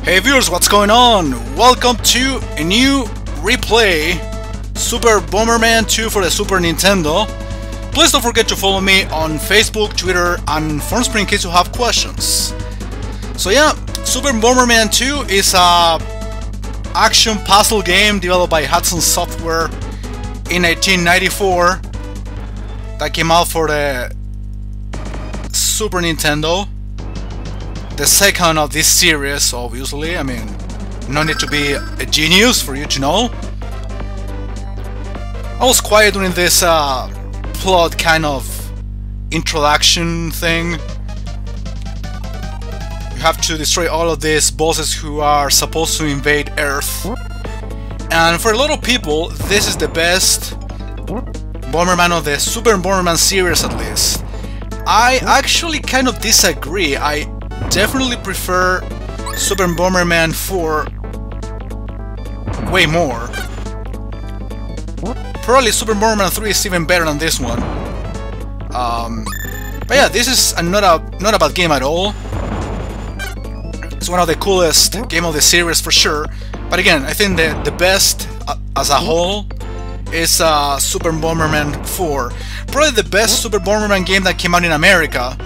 Hey viewers, what's going on? Welcome to a new replay, Super Bomberman 2 for the Super Nintendo. Please don't forget to follow me on Facebook, Twitter, and Formspring in case you have questions. So yeah, Super Bomberman 2 is a action puzzle game developed by Hudson Software in 1994 that came out for the Super Nintendo. The second of this series, obviously. I mean, no need to be a genius for you to know. I was quiet during this plot kind of introduction thing. You have to destroy all of these bosses who are supposed to invade Earth. And for a lot of people, this is the best Bomberman of the Super Bomberman series, at least. I actually kind of disagree. I definitely prefer Super Bomberman 4 way more. Probably Super Bomberman 3 is even better than this one. But yeah, this is not a bad game at all. It's one of the coolest game of the series for sure. But again, I think the best as a whole is Super Bomberman 4. Probably the best Super Bomberman game that came out in America.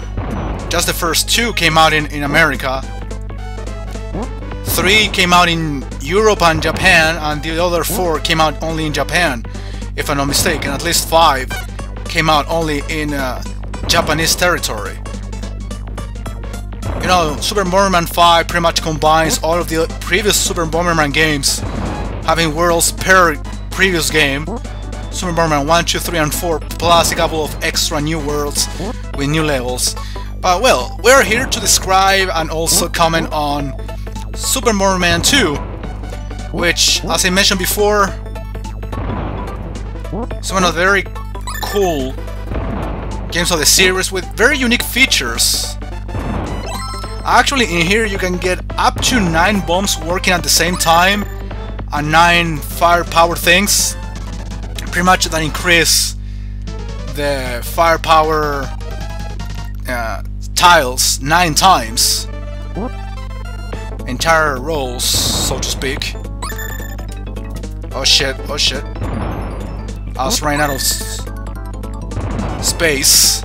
Just the first two came out in America. 3 came out in Europe and Japan, and the other 4 came out only in Japan, if I'm not mistaken. At least 5 came out only in Japanese territory. You know, Super Bomberman 5 pretty much combines all of the previous Super Bomberman games, having worlds per previous game. Super Bomberman 1, 2, 3, and 4, plus a couple of extra new worlds with new levels. But well, we're here to describe and also comment on Super Bomberman 2, which, as I mentioned before, is one of the very cool games of the series with very unique features. Actually, in here you can get up to 9 bombs working at the same time, and 9 firepower things. Pretty much that increase the firepower tiles 9 times. Entire rows, so to speak. Oh shit, oh shit. I was running out of space.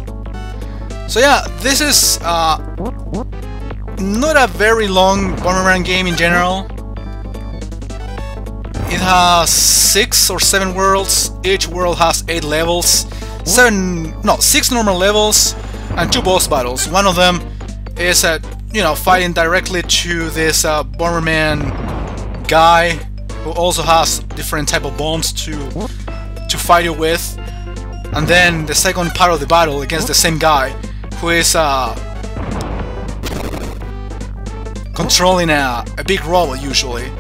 So yeah, this is not a very long Bomberman game in general. It has 6 or 7 worlds. Each world has 8 levels. 6 normal levels and 2 boss battles. One of them is fighting directly to this Bomberman guy who also has different type of bombs to fight you with. And then the second part of the battle against the same guy who is controlling a big robot usually.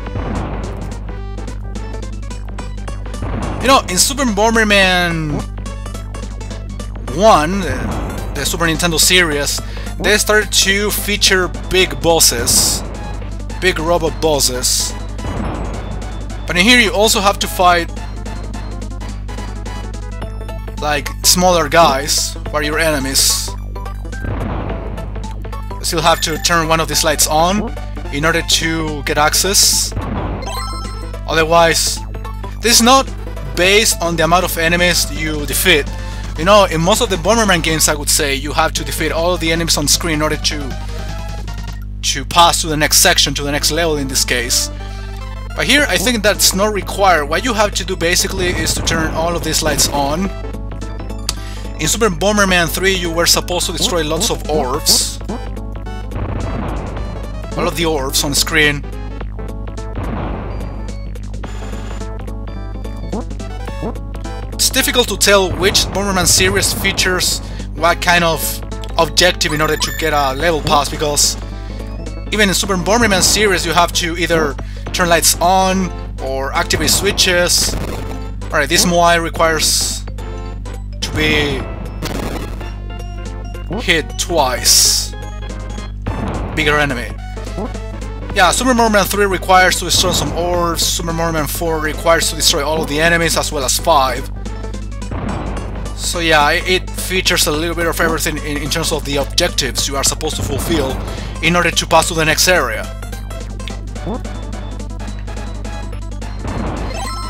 You know, in Super Bomberman 1, the Super Nintendo series, they started to feature big bosses, big robot bosses. But in here you also have to fight like smaller guys who are your enemies. You still have to turn one of these lights on in order to get access. Otherwise, this is not based on the amount of enemies you defeat. You know, in most of the Bomberman games, I would say, you have to defeat all of the enemies on screen in order to pass to the next section, to the next level in this case. But here, I think that's not required. What you have to do basically is to turn all of these lights on. In Super Bomberman 3, you were supposed to destroy lots of orbs. All of the orbs on screen. It's difficult to tell which Bomberman series features what kind of objective in order to get a level pass, because even in Super Bomberman series you have to either turn lights on or activate switches. Alright, this Moai requires to be hit twice. Bigger enemy. Yeah, Super Bomberman 3 requires to destroy some orbs, Super Bomberman 4 requires to destroy all of the enemies as well as 5. So yeah, it features a little bit of everything in terms of the objectives you are supposed to fulfill in order to pass to the next area.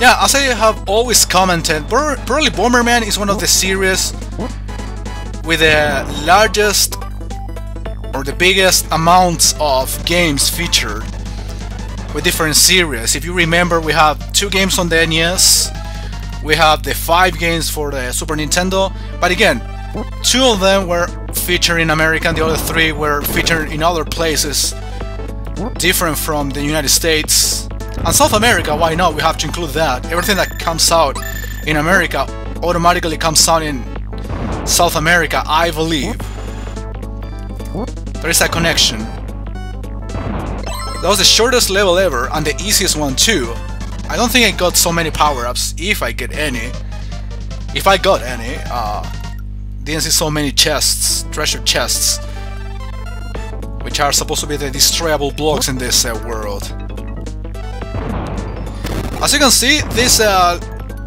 Yeah, as I have always commented, probably Bomberman is one of the series with the largest or the biggest amounts of games featured with different series. If you remember, we have 2 games on the NES, we have the 5 games for the Super Nintendo, but again, 2 of them were featured in America and the other 3 were featured in other places different from the United States. And South America, why not? We have to include that. Everything that comes out in America automatically comes out in South America, I believe. There is a connection. That was the shortest level ever, and the easiest one too. I don't think I got so many power-ups, if I get any. If I got any. Didn't see so many chests, treasure chests, which are supposed to be the destroyable blocks in this world. As you can see, these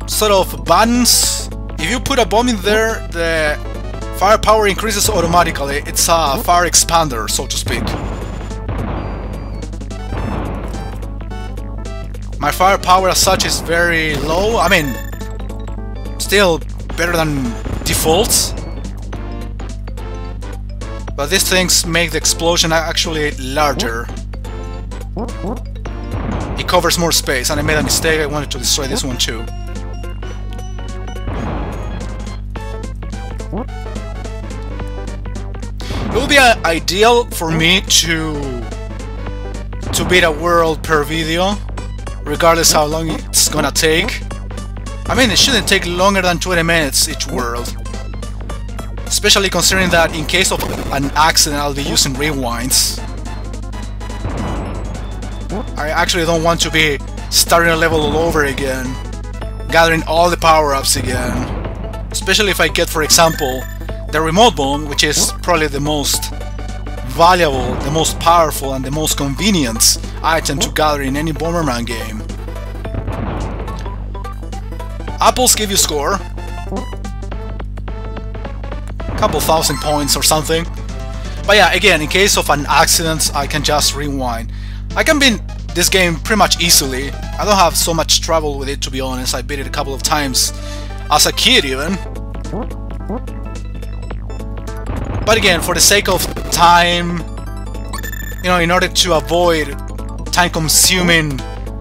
sort of buttons, if you put a bomb in there, the firepower increases automatically. It's a fire expander, so to speak. My firepower as such is very low. I mean, still better than default. But these things make the explosion actually larger. It covers more space, and I made a mistake. I wanted to destroy this one too. It would be ideal for me to beat a world per video, regardless how long it's gonna take. I mean, it shouldn't take longer than 20 minutes each world. Especially considering that in case of an accident, I'll be using rewinds. I actually don't want to be starting a level all over again, gathering all the power-ups again. Especially if I get, for example, the remote bomb, which is probably the most valuable, the most powerful, and the most convenient item to gather in any Bomberman game. Apples give you score. Couple thousand points or something. But yeah, again, in case of an accident, I can just rewind. I can beat this game pretty much easily. I don't have so much trouble with it, to be honest. I beat it a couple of times as a kid even. But again, for the sake of time, you know, in order to avoid time-consuming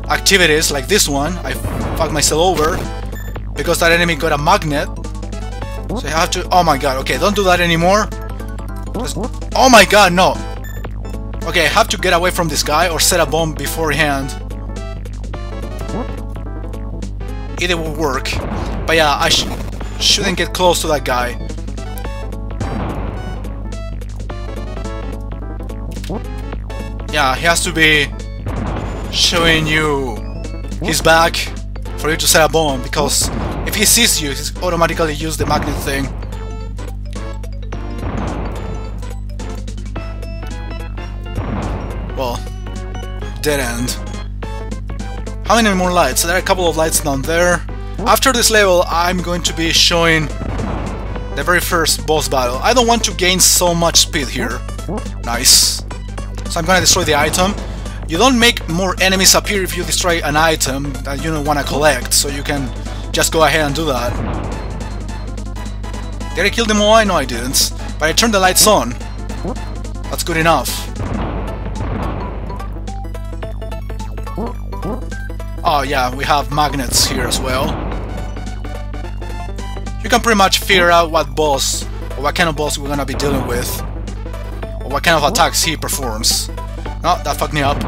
activities like this one, I fucked myself over because that enemy got a magnet. So I have to... Oh my god, okay, don't do that anymore. Just, oh my god, no. Okay, I have to get away from this guy or set a bomb beforehand. Either will work. But yeah, I shouldn't get close to that guy. Yeah, he has to be showing you his back for you to set a bomb, because if he sees you, he's automatically use the magnet thing. Well, dead end. How many more lights? There are a couple of lights down there. After this level, I'm going to be showing the very first boss battle. I don't want to gain so much speed here. Nice. So I'm gonna destroy the item. You don't make more enemies appear if you destroy an item that you don't want to collect, so you can just go ahead and do that. Did I kill them all? No, I didn't. But I turned the lights on. That's good enough. Oh yeah, we have magnets here as well. You can pretty much figure out what boss, or what kind of boss we're gonna be dealing with, or what kind of attacks he performs. No, that fucked me up.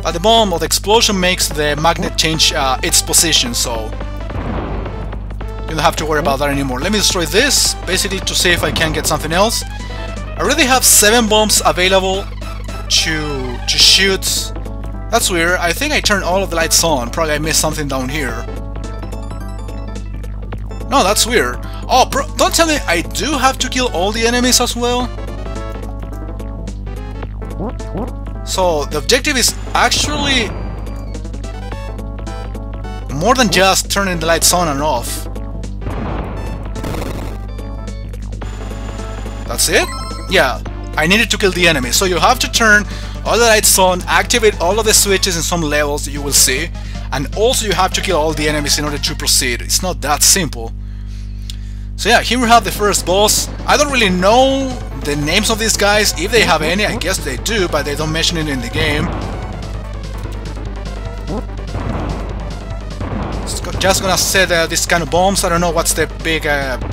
But the bomb or the explosion makes the magnet change its position, so you don't have to worry about that anymore. Let me destroy this, basically to see if I can get something else. I already have 7 bombs available to shoot. That's weird. I think I turned all of the lights on. Probably I missed something down here. No, that's weird. Oh, bro, don't tell me I do have to kill all the enemies as well? So, the objective is actually more than just turning the lights on and off. That's it? Yeah, I needed to kill the enemy. So you have to turn all the lights on, activate all of the switches in some levels that you will see, and also you have to kill all the enemies in order to proceed. It's not that simple. So yeah, here we have the first boss. I don't really know the names of these guys, if they have any. I guess they do, but they don't mention it in the game. Just gonna set this kind of bombs. I don't know what's the big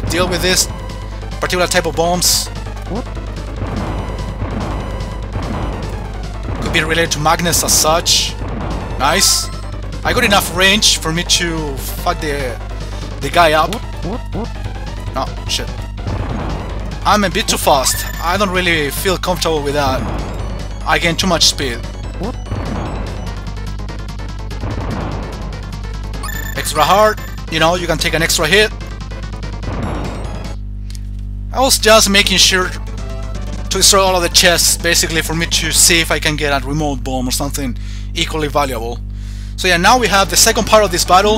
deal with this particular type of bombs. Could be related to magnets as such. Nice. I got enough range for me to fuck the guy up. Oh, shit. I'm a bit too fast. I don't really feel comfortable with that. I gain too much speed. Extra hard, you know, you can take an extra hit. I was just making sure to destroy all of the chests, basically for me to see if I can get a remote bomb or something equally valuable. So yeah, now we have the second part of this battle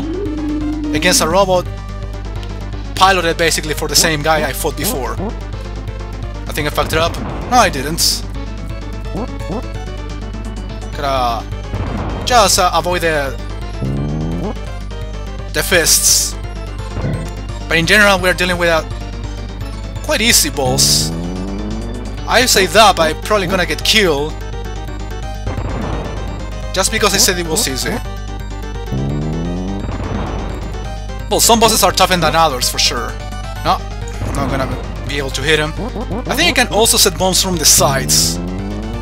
against a robot piloted basically for the same guy I fought before. I think I fucked it up. No, I didn't. Gotta just avoid the fists. But in general, we're dealing with a quite easy boss. I say that, but I'm probably gonna get killed just because I said it was easy. Well, some bosses are tougher than others for sure. No, I'm not gonna be able to hit him. I think I can also set bombs from the sides.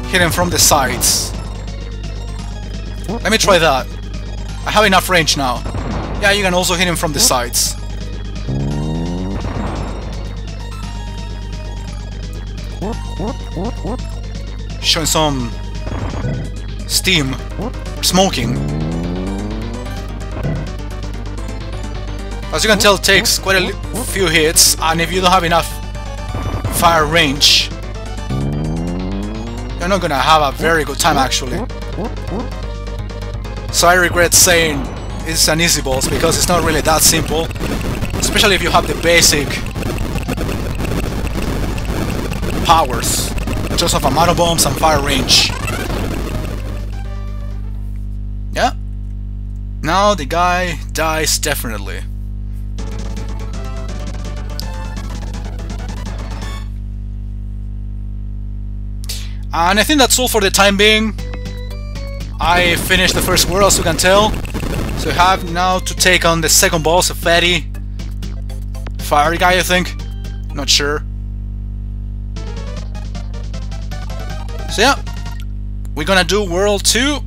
Hit him from the sides. Let me try that. I have enough range now. Yeah, you can also hit him from the sides. Showing some steam or smoking. As you can tell, it takes quite a few hits, and if you don't have enough fire range, you're not gonna have a very good time actually. So I regret saying it's an easy boss, because it's not really that simple, especially if you have the basic powers in terms of amount of bombs and fire range. Yeah, now the guy dies definitely. And I think that's all for the time being. I finished the first world, as you can tell. So I have now to take on the second boss, a fatty fiery guy, I think. Not sure. So yeah, we're gonna do World 2